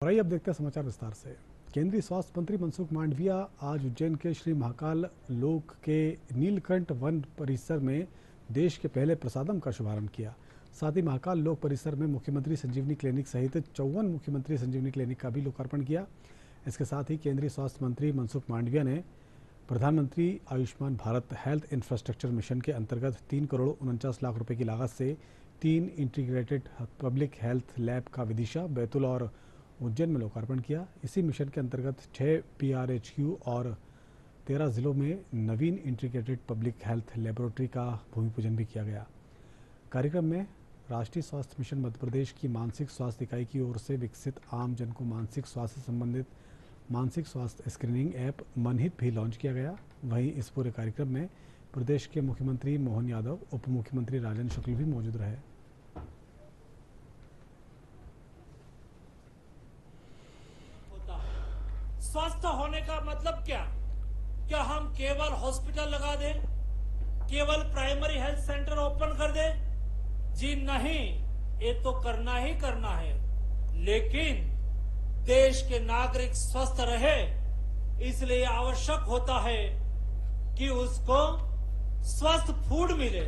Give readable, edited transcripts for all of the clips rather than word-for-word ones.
और आइए अब देखते हैं समाचार विस्तार से। केंद्रीय स्वास्थ्य मंत्री मनसुख मांडविया आज उज्जैन के श्री महाकाल लोक के नीलकंठ वन परिसर में देश के पहले प्रसादम का शुभारंभ किया। साथ ही महाकाल लोक परिसर में मुख्यमंत्री संजीवनी क्लिनिक सहित 54 मुख्यमंत्री संजीवनी क्लिनिक का भी लोकार्पण किया। इसके साथ ही केंद्रीय स्वास्थ्य मंत्री मनसुख मांडविया ने प्रधानमंत्री Ayushman Bharat health infrastructure mission के अंतर्गत 3 करोड़ 49 लाख रुपए की लागत से 3 इंटीग्रेटेड पब्लिक हेल्थ लैब का विदिशा, बैतूल और उज्जैन में लोकार्पण किया। इसी मिशन के अंतर्गत 6 PRHQ और 13 जिलों में नवीन इंटीग्रेटेड पब्लिक हेल्थ लेबोरेटरी का भूमि पूजन भी किया गया। कार्यक्रम में राष्ट्रीय स्वास्थ्य मिशन मध्य प्रदेश की मानसिक स्वास्थ्य इकाई की ओर से विकसित आम जन को मानसिक स्वास्थ्य से संबंधित मानसिक स्वास्थ्य स्क्रीनिंग ऐप मनहित भी लॉन्च किया गया। वहीं इस पूरे कार्यक्रम में प्रदेश के मुख्यमंत्री मोहन यादव, उप मुख्यमंत्री राजेंद्र शुक्ल भी मौजूद रहे। स्वस्थ होने का मतलब क्या हम केवल हॉस्पिटल लगा दें, केवल प्राइमरी हेल्थ सेंटर ओपन कर दें? जी नहीं, ये तो करना ही करना है, लेकिन देश के नागरिक स्वस्थ रहे इसलिए आवश्यक होता है कि उसको स्वस्थ फूड मिले,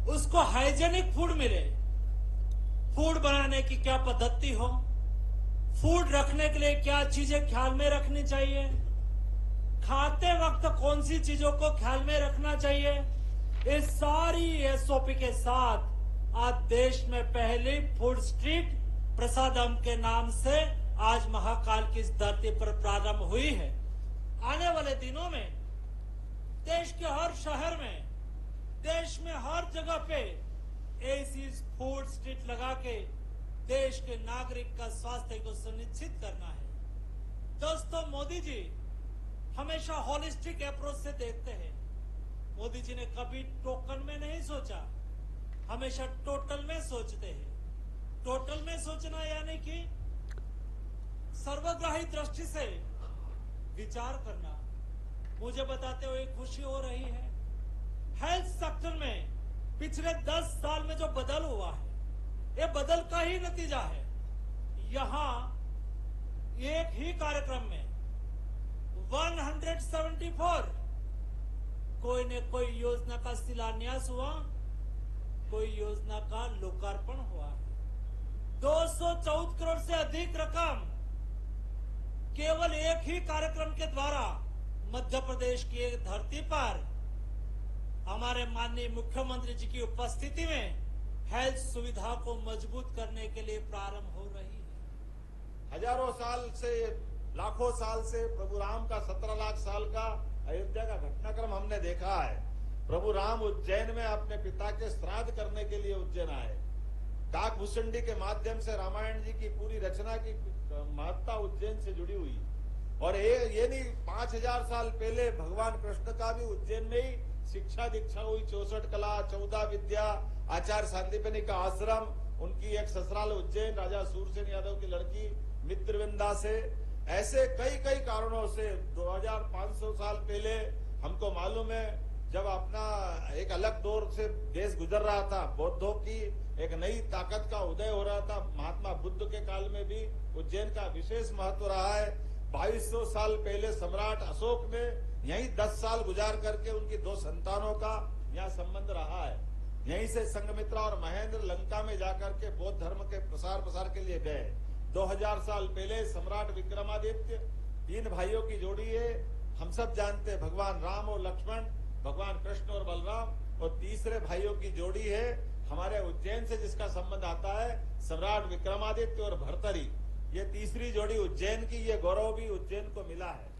उसको हाइजेनिक फूड मिले। फूड बनाने की क्या पद्धति हो, फूड रखने के लिए क्या चीजें ख्याल में रखनी चाहिए, खाते वक्त कौन सी चीजों को ख्याल में रखना चाहिए, इस सारी SOP के साथ आज देश में पहली फूड स्ट्रीट प्रसादम के नाम से आज महाकाल की इस धरती पर प्रारंभ हुई है। आने वाले दिनों में देश के हर शहर में, देश में हर जगह पे ऐसी फूड स्ट्रीट लगा के देश के नागरिक का स्वास्थ्य को सुनिश्चित करना है। दोस्तों, मोदी जी हमेशा होलिस्टिक अप्रोच से देखते हैं। मोदी जी ने कभी टोकन में नहीं सोचा, हमेशा टोटल में सोचते हैं। टोटल में सोचना यानी कि सर्वग्राही दृष्टि से विचार करना। मुझे बताते हुए खुशी हो रही है, हेल्थ सेक्टर में पिछले 10 साल में जो बदल हुआ है, ये बदल का ही नतीजा है। यहां एक ही कार्यक्रम में 174 कोई न कोई योजना का शिलान्यास हुआ, कोई योजना का लोकार्पण हुआ। 214 करोड़ से अधिक रकम केवल एक ही कार्यक्रम के द्वारा मध्य प्रदेश की एक धरती पर हमारे माननीय मुख्यमंत्री जी की उपस्थिति में हेल्थ सुविधा को मजबूत करने के लिए प्रारंभ हो रही है। हजारों साल से, लाखों साल से प्रभु राम का 17 लाख साल का अयोध्या का घटनाक्रम हमने देखा है। प्रभु राम उज्जैन में अपने पिता के श्राद्ध करने के लिए उज्जैन आए। डाक भूसंडी के माध्यम से रामायण जी की पूरी रचना की महत्ता उज्जैन से जुड़ी हुई। और ये नहीं, 5000 साल पहले भगवान कृष्ण का भी उज्जैन में ही शिक्षा दीक्षा हुई। 64 कला, 14 विद्या, आचार्य सांदीपनि का आश्रम, उनकी एक ससुराल उज्जैन, राजा सूरसेन यादव की लड़की मित्रविंदा से। ऐसे कई कारणों से 2500 साल पहले हमको मालूम है, जब अपना एक अलग दौर से देश गुजर रहा था, बौद्धों की एक नई ताकत का उदय हो रहा था, महात्मा बुद्ध के काल में भी उज्जैन का विशेष महत्व रहा है। 2200 साल पहले सम्राट अशोक ने यहीं 10 साल गुजार करके उनकी 2 संतानों का यहाँ संबंध रहा है। यहीं से संघमित्रा और महेंद्र लंका में जाकर के बौद्ध धर्म के प्रसार के लिए गए। 2000 साल पहले सम्राट विक्रमादित्य, 3 भाइयों की जोड़ी है, हम सब जानते हैं, भगवान राम और लक्ष्मण, भगवान कृष्ण और बलराम, और तीसरे भाइयों की जोड़ी है हमारे उज्जैन से जिसका संबंध आता है, सम्राट विक्रमादित्य और भर्तरी। ये तीसरी जोड़ी उज्जैन की, ये गौरव भी उज्जैन को मिला है।